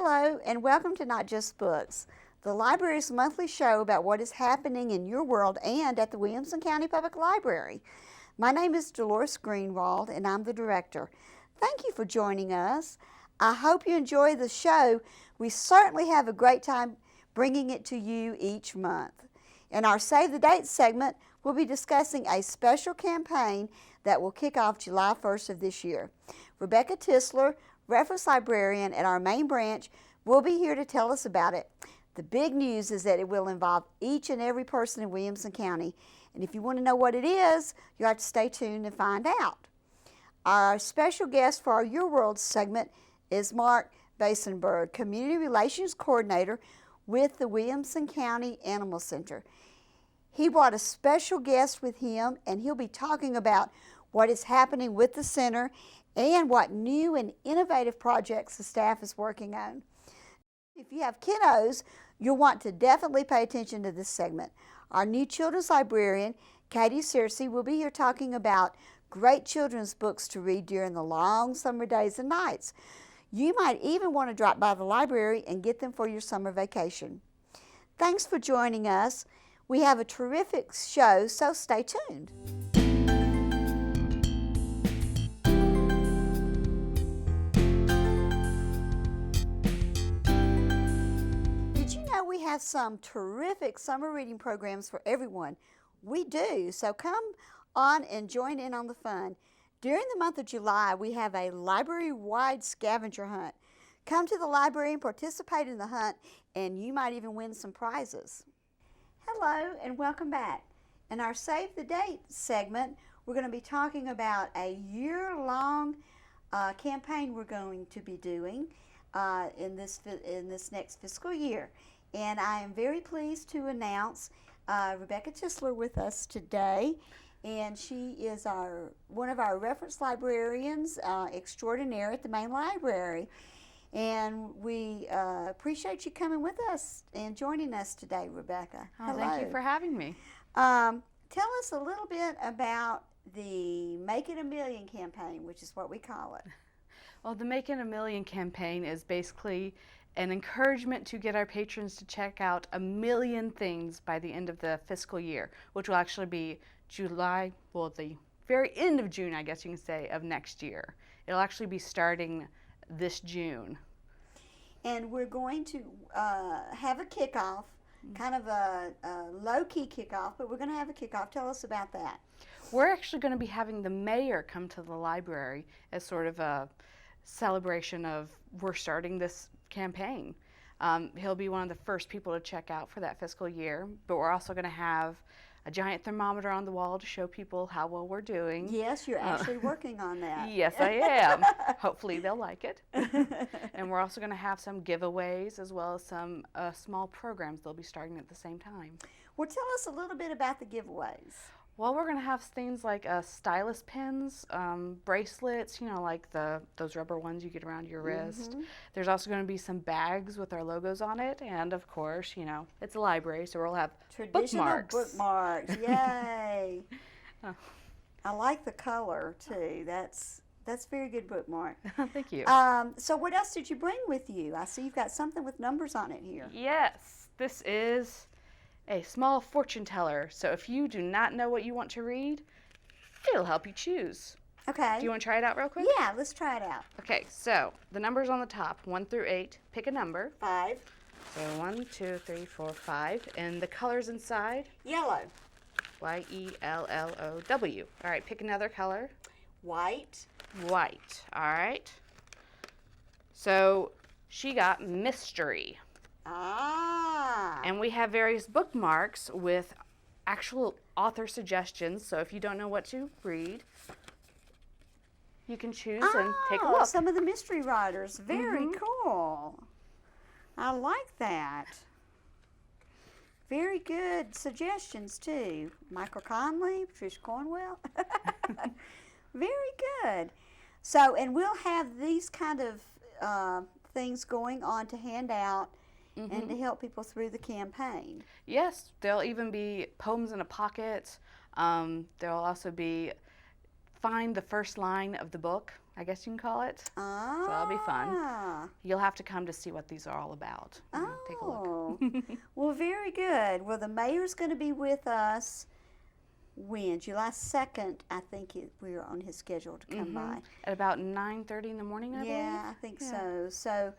Hello, and welcome to Not Just Books, the library's monthly show about what is happening in your world and at the Williamson County Public Library. My name is Dolores Greenwald, and I'm the director. Thank you for joining us. I hope you enjoy the show. We certainly have a great time bringing it to you each month. In our Save the Date segment, we'll be discussing a special campaign that will kick off July 1st of this year. Rebecca Tischler, reference librarian at our main branch, will be here to tell us about it. The big news is that it will involve each and every person in Williamson County. And if you want to know what it is, you'll have to stay tuned and find out. Our special guest for our Your World segment is Mark Basenberg, Community Relations Coordinator with the Williamson County Animal Center. He brought a special guest with him, and he'll be talking about what is happening with the center and what new and innovative projects the staff is working on. If you have kiddos, you'll want to definitely pay attention to this segment. Our new children's librarian, Katy Searcy, will be here talking about great children's books to read during the long summer days and nights. You might even want to drop by the library and get them for your summer vacation. Thanks for joining us. We have a terrific show, so stay tuned. Did you know we have some terrific summer reading programs for everyone? We do, so come on and join in on the fun. During the month of July, we have a library-wide scavenger hunt. Come to the library and participate in the hunt, and you might even win some prizes. Hello, and welcome back. In our Save the Date segment, we're going to be talking about a year-long campaign we're going to be doing in this next fiscal year. And I am very pleased to announce Rebecca Tischler with us today. And she is one of our reference librarians extraordinaire at the main library. And we appreciate you coming with us and joining us today, Rebecca. Oh, hello. thank you for having me. Tell us a little bit about the Make It a Million campaign, which is what we call it. Well, the Make It a Million campaign is basically an encouragement to get our patrons to check out 1 million things by the end of the fiscal year, which will actually be July, well, the very end of June, I guess you can say, of next year. It'll actually be starting this June. And we're going to have a kickoff, kind of a low-key kickoff, but we're going to have a kickoff. Tell us about that. We're actually going to be having the mayor come to the library as sort of a celebration of we're starting this campaign. He'll be one of the first people to check out for that fiscal year, but we're also going to have a giant thermometer on the wall to show people how well we're doing. Yes, you're actually working on that. Yes, I am. Hopefully they'll like it. And we're also going to have some giveaways as well as some small programs they'll be starting at the same time. Well, tell us a little bit about the giveaways. Well, we're going to have things like stylus pins, bracelets, like those rubber ones you get around your wrist. There's also going to be some bags with our logos on it, and of course, it's a library, so we'll have traditional bookmarks. Yay! Oh. I like the color too. That's very good bookmark. Thank you. So what else did you bring with you? I see you've got something with numbers on it here. Yes, this is a small fortune teller. So if you do not know what you want to read, it'll help you choose. Okay. Do you want to try it out real quick? Yeah, let's try it out. Okay, so the numbers on the top, 1 through 8. Pick a number. 5. So 1, 2, 3, 4, 5. And the colors inside? Yellow. Y-E-L-L-O-W. All right, pick another color. White. White. All right. So she got mystery. Ah. And we have various bookmarks with actual author suggestions. So if you don't know what to read, you can choose and take a look. Some of the mystery writers. Very cool. I like that. Very good suggestions too. Michael Conley, Trish Cornwell. Very good. So, and we'll have these kind of things going on to hand out and to help people through the campaign. Yes, there'll even be poems in a pocket. There'll also be find the first line of the book, I guess you can call it. Ah. So that'll be fun. You'll have to come to see what these are all about. Take a look. Well, very good. Well, the mayor's going to be with us when? July 2nd, I think we are on his schedule to come by. At about 9:30 in the morning, I believe? Yeah, I think so. So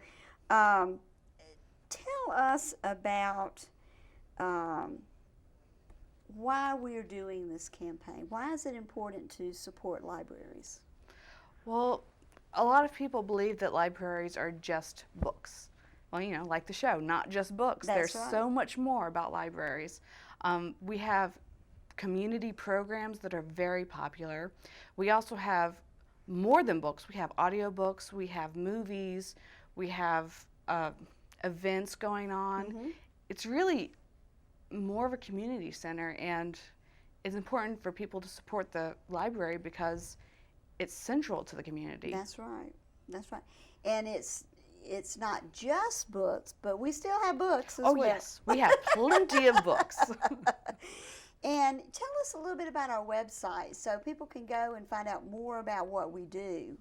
tell us about why we're doing this campaign. Why is it important to support libraries? Well, a lot of people believe that libraries are just books. Well, you know, like the show, not just books. That's There's right. so much more about libraries. We have community programs that are very popular. We also have more than books. We have audiobooks, we have movies, we have events going on. It's really more of a community center, and it's important for people to support the library because it's central to the community. That's right. That's right. And it's not just books, but we still have books as well. Oh yes, we have plenty of books. And tell us a little bit about our website so people can go and find out more about what we do.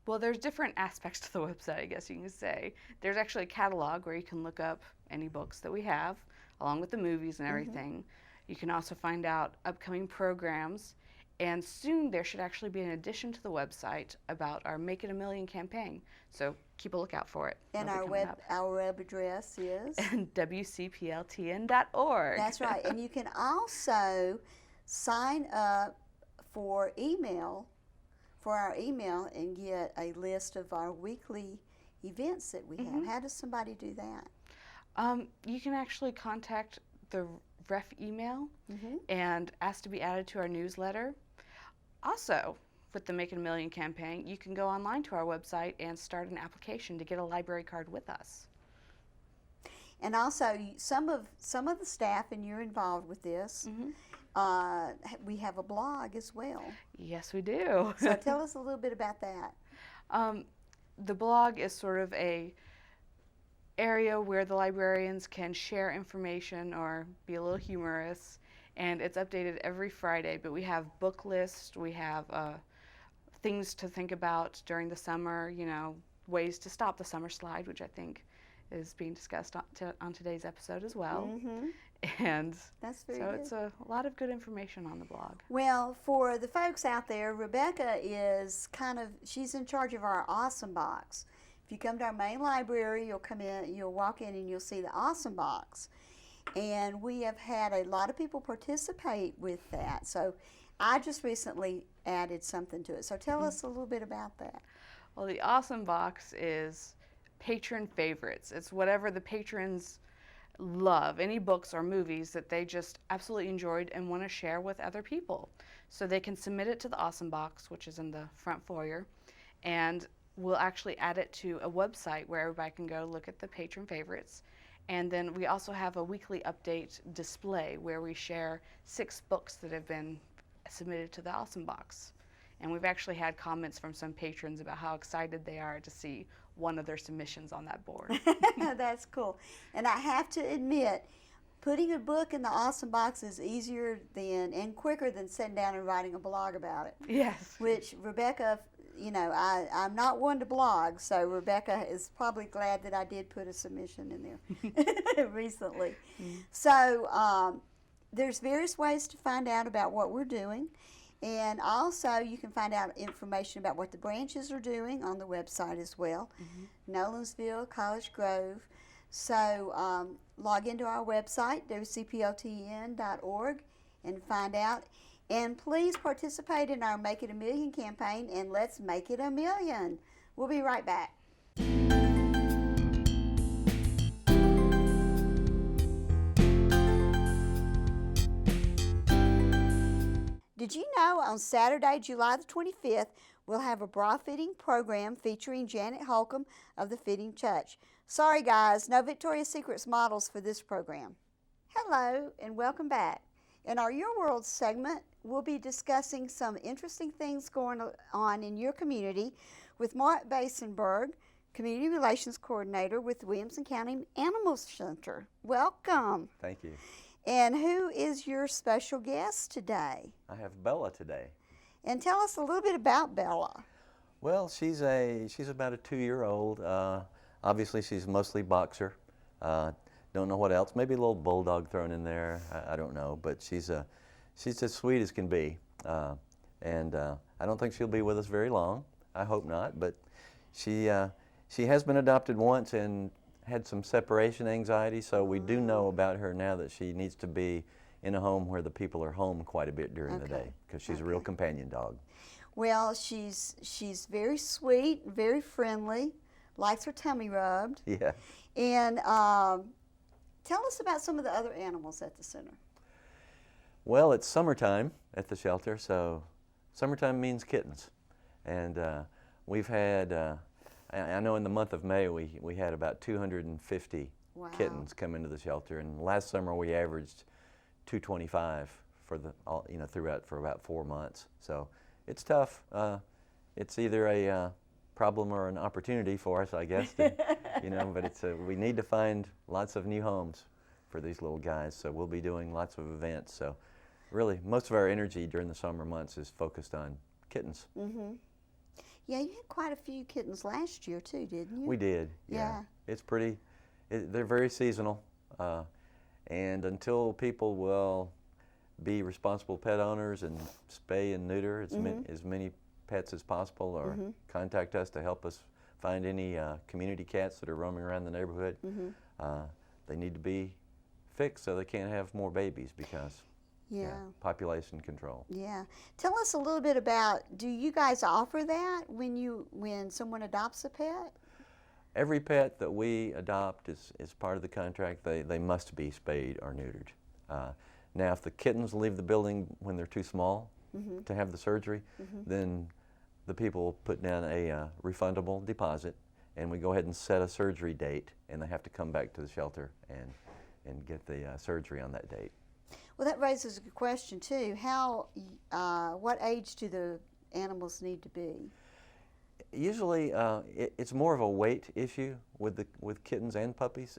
Well, there's different aspects to the website, I guess you can say. There's actually a catalog where you can look up any books that we have, along with the movies and everything. You can also find out upcoming programs, and soon there should actually be an addition to the website about our Make It a Million campaign. So keep a lookout for it. And our web address is? WCPLTN.org. That's right. And you can also sign up for our email and get a list of our weekly events that we have. How does somebody do that? You can actually contact the ref email and ask to be added to our newsletter. Also, with the Make It a Million campaign, you can go online to our website and start an application to get a library card with us. And also, some of the staff, and you're involved with this, we have a blog as well. Yes, we do. So tell us a little bit about that. The blog is sort of a area where the librarians can share information or be a little humorous, and it's updated every Friday. But we have book lists, we have things to think about during the summer, you know, ways to stop the summer slide, which I think is being discussed on today's episode as well. And that's very so good. it's a lot of good information on the blog. Well, for the folks out there, Rebecca is she's in charge of our Awesome Box. If you come to our main library, you'll walk in and you'll see the Awesome Box. And we have had a lot of people participate with that. So I just recently added something to it. So tell us a little bit about that. Well, the Awesome Box is patron favorites. It's whatever the patrons love, any books or movies that they just absolutely enjoyed and want to share with other people. So they can submit it to the Awesome Box, which is in the front foyer, and we'll actually add it to a website where everybody can go look at the patron favorites. And then we also have a weekly update display where we share 6 books that have been submitted to the Awesome Box. And we've actually had comments from some patrons about how excited they are to see one of their submissions on that board. That's cool. And I have to admit, putting a book in the Awesome Box is easier and quicker than sitting down and writing a blog about it. Yes. Which Rebecca, you know, I'm not one to blog, so Rebecca is probably glad that I did put a submission in there recently. So there's various ways to find out about what we're doing. And also, you can find out information about what the branches are doing on the website as well. Nolensville, College Grove. So log into our website, WCPLTN.org, and find out. And please participate in our Make It a Million campaign, and let's make it a million. We'll be right back. Did you know on Saturday, July the 25th, we'll have a bra fitting program featuring Janet Holcomb of the Fitting Touch. Sorry guys, no Victoria's Secrets models for this program. Hello and welcome back. In our Your World segment, we'll be discussing some interesting things going on in your community with Mark Basenberg, Community Relations Coordinator with the Williamson County Animal Center. Welcome. Thank you. And who is your special guest today? I have Bella today. And tell us a little bit about Bella. Well, she's about a 2-year-old. Obviously, she's mostly boxer. Don't know what else. Maybe a little bulldog thrown in there. I don't know. But she's as sweet as can be. And I don't think she'll be with us very long. I hope not. But she has been adopted once and had some separation anxiety. So we do know about her now that she needs to be in a home where the people are home quite a bit during the day, because she's a real companion dog. Well, she's very sweet, very friendly, likes her tummy rubbed. Yeah. And tell us about some of the other animals at the center. Well, it's summertime at the shelter, so summertime means kittens. And we've had, I know in the month of May we had about 250 kittens come into the shelter, and last summer we averaged 225 for throughout for about 4 months. So it's tough. It's either a problem or an opportunity for us, I guess. But we need to find lots of new homes for these little guys. So we'll be doing lots of events. So really, most of our energy during the summer months is focused on kittens. Mm-hmm. Yeah, you had quite a few kittens last year too, didn't you? We did. Yeah. It's pretty. They're very seasonal. And until people will be responsible pet owners and spay and neuter as many pets as possible, or contact us to help us find any community cats that are roaming around the neighborhood, they need to be fixed so they can't have more babies, because population control. Yeah. Tell us a little bit about, do you guys offer that when someone adopts a pet? Every pet that we adopt is part of the contract. They must be spayed or neutered. Now, if the kittens leave the building when they're too small to have the surgery, then the people put down a refundable deposit, and we go ahead and set a surgery date, and they have to come back to the shelter and get the surgery on that date. Well, that raises a good question too. What age do the animals need to be? Usually, it's more of a weight issue with kittens and puppies,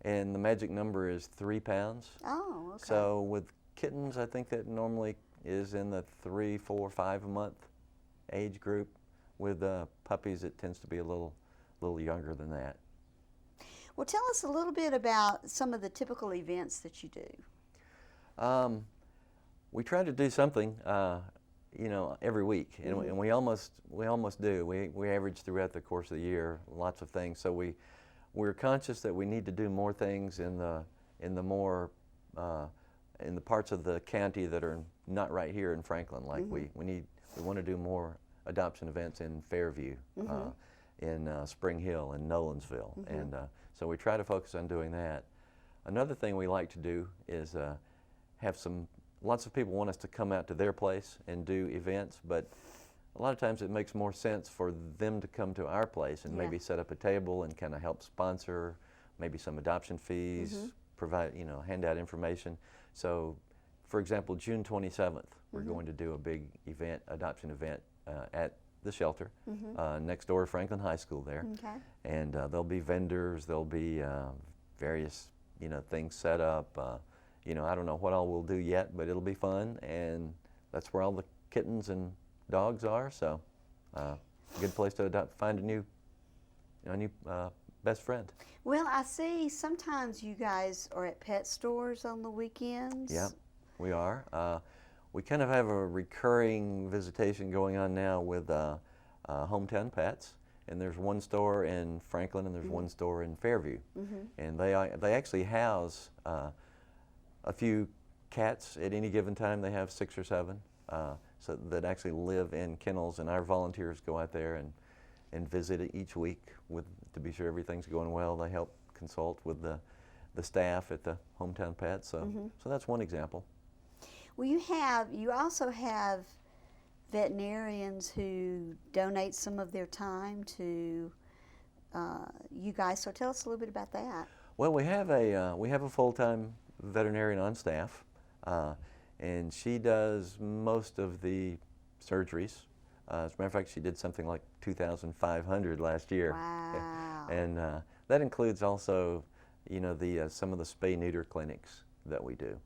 and the magic number is 3 pounds. Oh, okay. So with kittens, I think that normally is in the 3, 4, 5 a month age group. With puppies, it tends to be a little younger than that. Well, tell us a little bit about some of the typical events that you do. We try to do something. Every week, and we almost do. We average throughout the course of the year lots of things. So we're conscious that we need to do more things in the parts of the county that are not right here in Franklin. Like we want to do more adoption events in Fairview, in Spring Hill, and Nolensville, and so we try to focus on doing that. Another thing we like to do is have lots of people want us to come out to their place and do events, but a lot of times it makes more sense for them to come to our place and maybe set up a table and kind of help sponsor maybe some adoption fees, provide, hand out information. So, for example, June 27th, we're going to do a big event, adoption event at the shelter next door to Franklin High School there. Okay. And there'll be vendors, there'll be various, things set up. I don't know what all we'll do yet, but it'll be fun, and that's where all the kittens and dogs are. So, a good place to find a new best friend. Well, I see sometimes you guys are at pet stores on the weekends. Yeah, we are. We kind of have a recurring visitation going on now with Hometown Pets, and there's one store in Franklin and there's one store in Fairview, and they actually house a few cats at any given time. They have 6 or 7 so that actually live in kennels, and our volunteers go out there and visit it each week to be sure everything's going well. They help consult with the staff at the Hometown Pets. So that's one example. Well, you also have veterinarians who donate some of their time to you guys. So tell us a little bit about that. Well, we have a full-time veterinarian on staff, and she does most of the surgeries. As a matter of fact, she did something like 2,500 last year. Wow. And that includes also, some of the spay-neuter clinics that we do.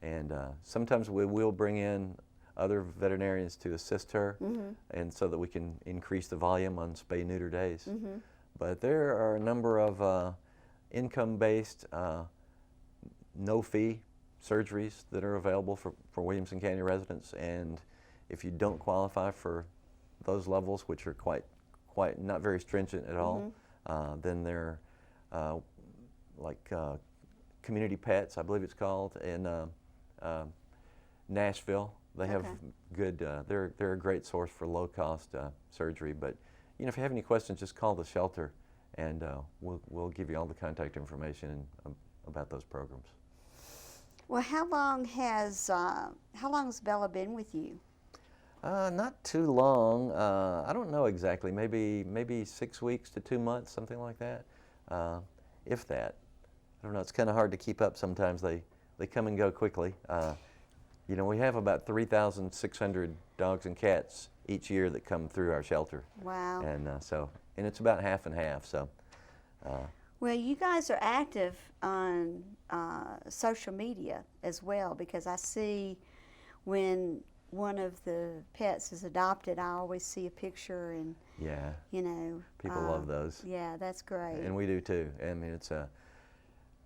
And sometimes we will bring in other veterinarians to assist her, and so that we can increase the volume on spay-neuter days. But there are a number of income-based, no-fee surgeries that are available for Williamson County residents, and if you don't qualify for those levels, which are quite not very stringent at all, then they're like Community Pets, I believe it's called, in Nashville. They have good, they're a great source for low-cost surgery. But you know, if you have any questions, just call the shelter, and we'll give you all the contact information about those programs. Well, how long has Bella been with you? Not too long. I don't know exactly. Maybe 6 weeks to 2 months, something like that, if that. I don't know. It's kind of hard to keep up sometimes. They come and go quickly. You know, we have about 3,600 dogs and cats each year that come through our shelter. Wow. And it's about half and half. So. Well, you guys are active on social media as well, because I see when one of the pets is adopted, I always see a picture, and yeah, you know, people love those. Yeah, that's great. And we do too. I mean, it's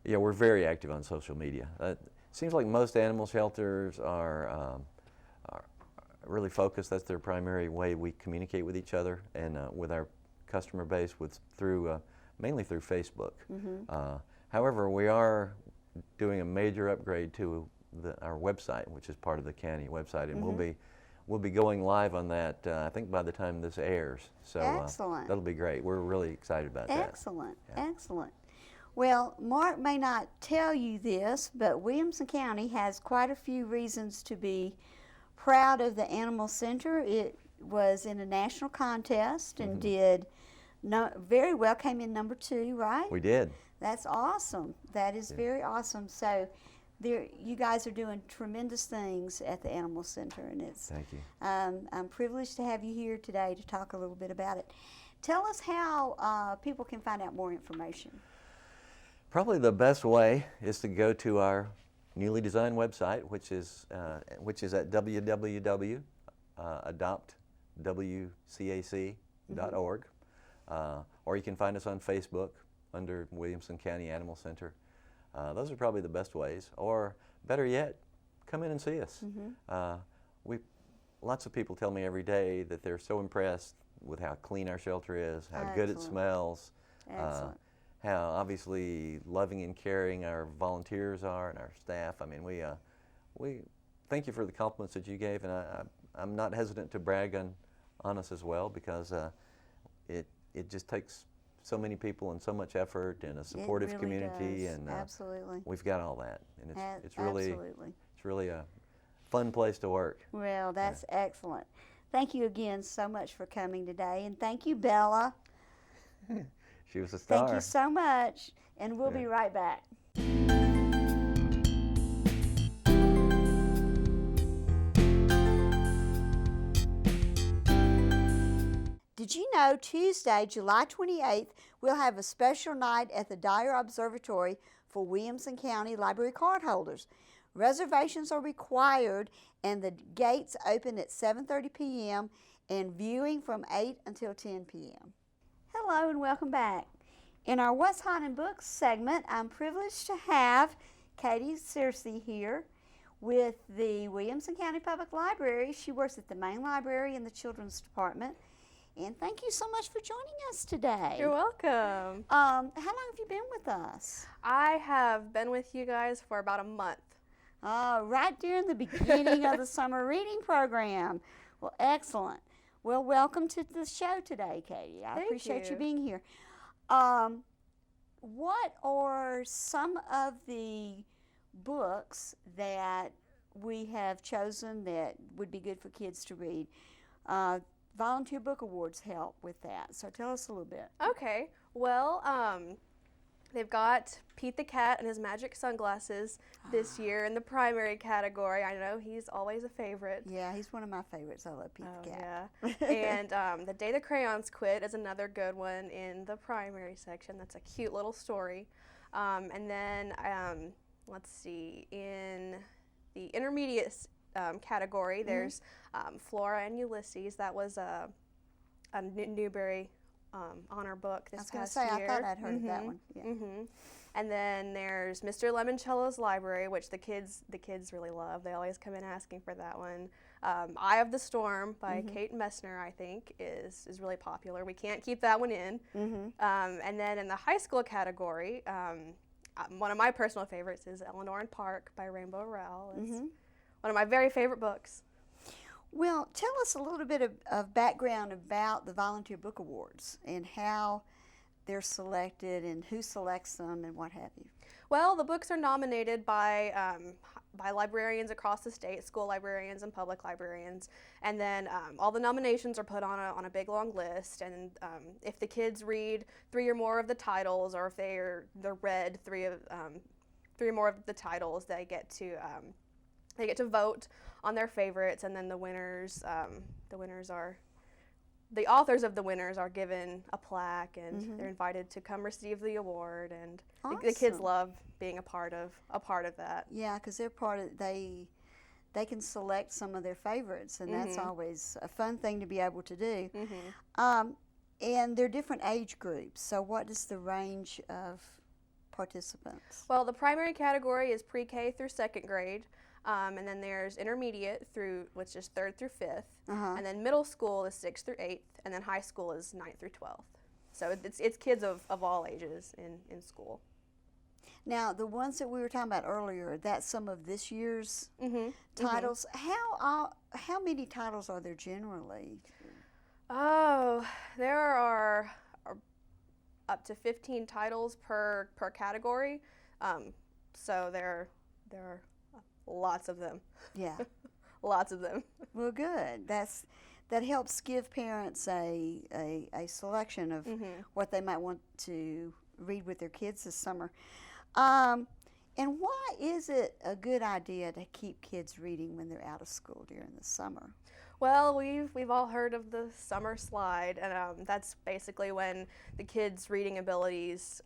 yeah, we're very active on social media. It seems like most animal shelters are really focused. That's their primary way we communicate with each other and with our customer base, mainly through Facebook. However, we are doing a major upgrade to our website, which is part of the county website, and we'll be going live on that. I think by the time this airs. So excellent. That'll be great. We're really excited about that. Excellent. Well, Mark may not tell you this, but Williamson County has quite a few reasons to be proud of the Animal Center. It was in a national contest and did very well, came in number 2, right? We did. That's awesome. That is very awesome. So you guys are doing tremendous things at the Animal Center, and it's. Thank you. I'm privileged to have you here today to talk a little bit about it. Tell us how people can find out more information. Probably the best way is to go to our newly designed website, which is at www.adoptwcac.org, or you can find us on Facebook under Williamson County Animal Center. Those are probably the best ways. Or better yet, come in and see us. Lots of people tell me every day that they're so impressed with how clean our shelter is, how good it smells, how obviously loving and caring our volunteers are and our staff. I mean, we thank you for the compliments that you gave, and I'm not hesitant to brag on us as well, because it just takes so many people and so much effort and a supportive community, and absolutely, we've got all that, and it's really a fun place to work. Well, that's excellent. Thank you again so much for coming today, and thank you, Bella. She was a star. Thank you so much, and we'll be right back. Did you know Tuesday, July 28th, we'll have a special night at the Dyer Observatory for Williamson County Library cardholders. Reservations are required, and the gates open at 7:30 p.m. and viewing from 8 until 10 p.m. Hello and welcome back. In our What's Hot in Books segment, I'm privileged to have Katy Searcy here with the Williamson County Public Library. She works at the main library in the children's department. And thank you so much for joining us today. You're welcome. How long have you been with us? I have been with you guys for about a month. Right during the beginning of the summer reading program. Well, excellent. Well, welcome to the show today, Katy. I appreciate you being here. What are some of the books that we have chosen that would be good for kids to read? Volunteer Book Awards help with that, so tell us a little bit. Okay, well, they've got Pete the Cat and his magic sunglasses this year in the primary category. I know he's always a favorite. Yeah, he's one of my favorites. I love Pete the Cat. Yeah. And The Day the Crayons Quit is another good one in the primary section. That's a cute little story. And then let's see, in the intermediate category, there's Flora and Ulysses. That was a Newbery honor book this past year. I was going to say, I thought I'd heard of that one. Yeah. And then there's Mr. Lemoncello's Library, which the kids really love. They always come in asking for that one. Eye of the Storm by Kate Messner, I think, is really popular. We can't keep that one in. And then in the high school category, one of my personal favorites is Eleanor and Park by Rainbow Rowell. It's one of my very favorite books. Well, tell us a little bit of background about the Volunteer Book Awards and how they're selected and who selects them and what have you. Well, the books are nominated by librarians across the state, school librarians and public librarians, and then all the nominations are put on a big long list. And if the kids read 3 or more of the titles, or if they're read 3 or more of the titles, they get to vote on their favorites, and then the authors of the winners are given a plaque, and they're invited to come receive the award, and the kids love being a part of that. Yeah, because they're part of they can select some of their favorites, and that's always a fun thing to be able to do. And they're different age groups. So what is the range of participants? Well, the primary category is pre-K through 2nd grade. And then there's intermediate which is 3rd through 5th, and then middle school is 6th through 8th, and then high school is 9th through 12th. So it's kids of all ages in school. Now, the ones that we were talking about earlier, that's some of this year's titles. How many titles are there generally? Oh, there are up to 15 titles per category. So there are lots of them. Yeah. Lots of them. Well, good. That helps give parents a selection of what they might want to read with their kids this summer. And why is it a good idea to keep kids reading when they're out of school during the summer? Well, we've all heard of the summer slide, and that's basically when the kids' reading abilities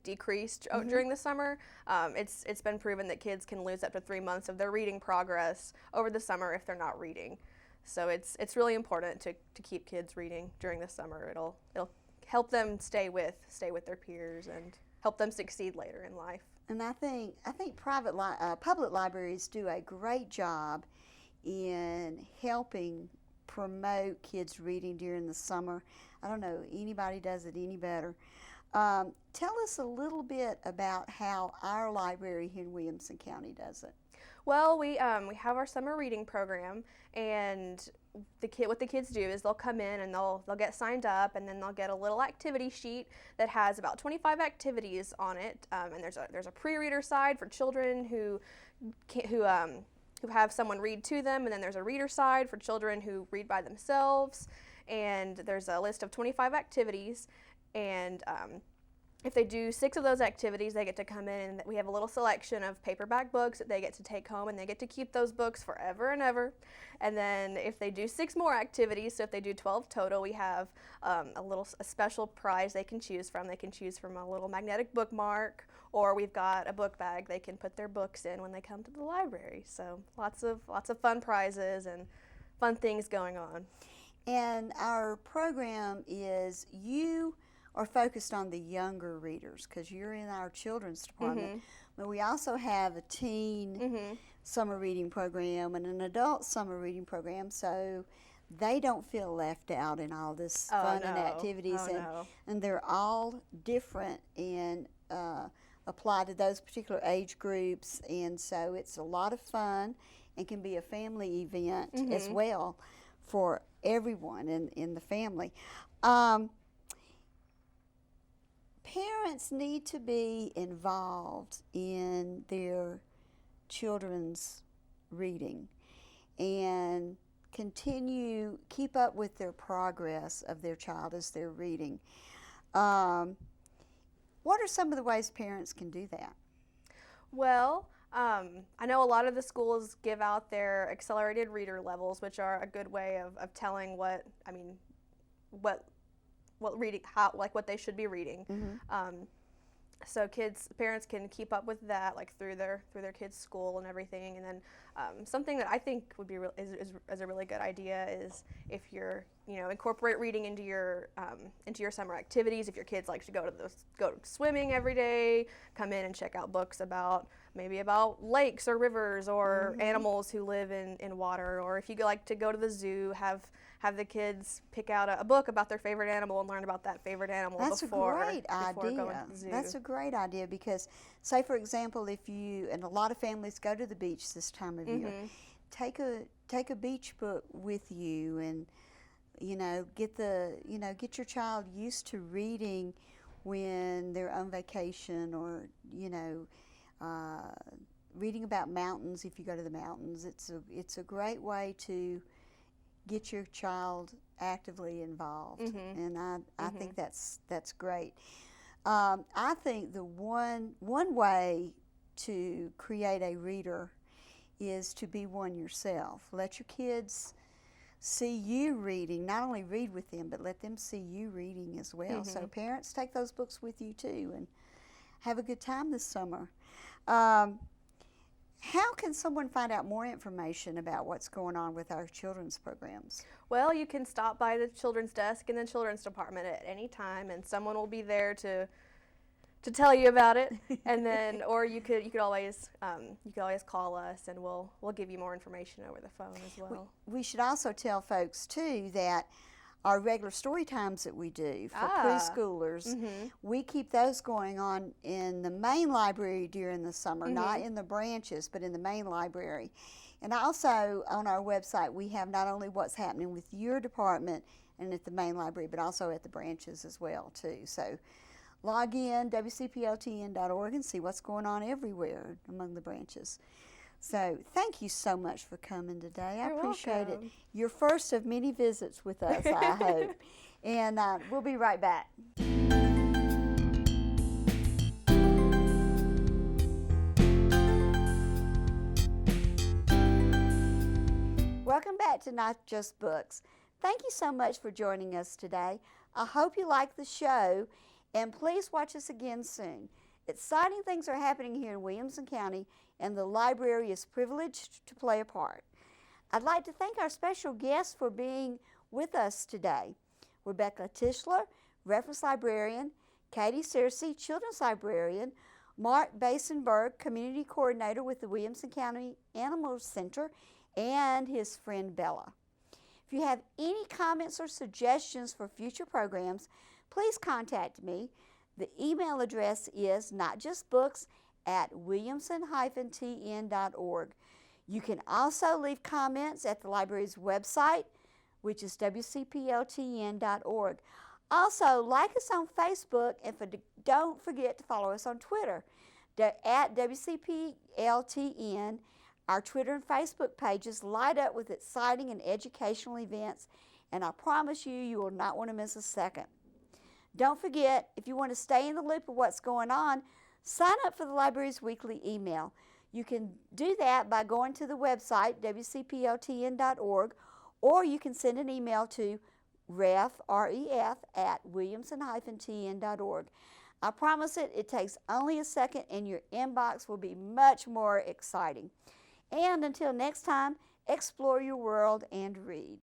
decreased during the summer. It's been proven that kids can lose up to 3 months of their reading progress over the summer if they're not reading. So it's really important to keep kids reading during the summer. It'll help them stay with their peers and help them succeed later in life. And I think public libraries do a great job in helping promote kids reading during the summer. I don't know anybody does it any better. Tell us a little bit about how our library here in Williamson County does it. Well, we have our summer reading program, and what the kids do is they'll come in and they'll get signed up, and then they'll get a little activity sheet that has about 25 activities on it. And there's a pre-reader side for children who have someone read to them, and then there's a reader side for children who read by themselves. And there's a list of 25 activities, and if they do 6 of those activities, they get to come in, and we have a little selection of paperback books that they get to take home, and they get to keep those books forever and ever. And then if they do 6 more activities, so if they do 12 total, we have a special prize they can choose from. They can choose from a little magnetic bookmark, or we've got a book bag they can put their books in when they come to the library. So lots of fun prizes and fun things going on. And our program is you are focused on the younger readers because you're in our children's department. But we also have a teen summer reading program and an adult summer reading program, so they don't feel left out in all this fun and activities. And they're all different and apply to those particular age groups, and so it's a lot of fun and can be a family event as well for everyone in the family. Parents need to be involved in their children's reading and keep up with their progress of their child as they're reading. What are some of the ways parents can do that? Well, I know a lot of the schools give out their accelerated reader levels, which are a good way of telling what reading, what they should be reading. So parents can keep up with that, like through their kids' school and everything. And then something that I think would be is a really good idea is if you're incorporate reading into your summer activities. If your kids like to go to swimming every day, come in and check out books about lakes or rivers or animals who live in water. Or if you like to go to the zoo, have the kids pick out a book about their favorite animal and learn about that favorite animal before going to the zoo. That's a great idea because, say for example, and a lot of families go to the beach this time of year, take a beach book with you and get your child used to reading when they're on vacation, or reading about mountains if you go to the mountains. It's a great way to get your child actively involved, and I think that's great. I think the one way to create a reader is to be one yourself. Let your kids see you reading. Not only read with them, but let them see you reading as well. So parents, take those books with you too and have a good time this summer. How can someone find out more information about what's going on with our children's programs? Well, you can stop by the children's desk in the children's department at any time, and someone will be there to tell you about it. And then, or you could always call us, and we'll give you more information over the phone as well. We should also tell folks too that our regular story times that we do for preschoolers, we keep those going on in the main library during the summer, not in the branches, but in the main library. And also on our website, we have not only what's happening with your department and at the main library, but also at the branches as well too. So log in, wcpltn.org, and see what's going on everywhere among the branches. So thank you so much for coming today. I appreciate it. Your first of many visits with us, I hope. And we'll be right back. Welcome back to Not Just Books. Thank you so much for joining us today. I hope you like the show, and please watch us again soon. Exciting things are happening here in Williamson County, and the library is privileged to play a part. I'd like to thank our special guests for being with us today. Rebecca Tischler, Reference Librarian, Katy Searcy, Children's Librarian, Mark Basenberg, Community Coordinator with the Williamson County Animal Center, and his friend Bella. If you have any comments or suggestions for future programs, please contact me. The email address is notjustbooks@williamson-tn.org. You can also leave comments at the library's website, which is wcpltn.org. Also, like us on Facebook, and don't forget to follow us on Twitter at WCPLTN. Our Twitter and Facebook pages light up with exciting and educational events, and I promise you will not want to miss a second. Don't forget, if you want to stay in the loop of what's going on, sign up for the library's weekly email. You can do that by going to the website, wcpltn.org, or you can send an email to ref@williamson-tn.org. I promise it takes only a second, and your inbox will be much more exciting. And until next time, explore your world and read.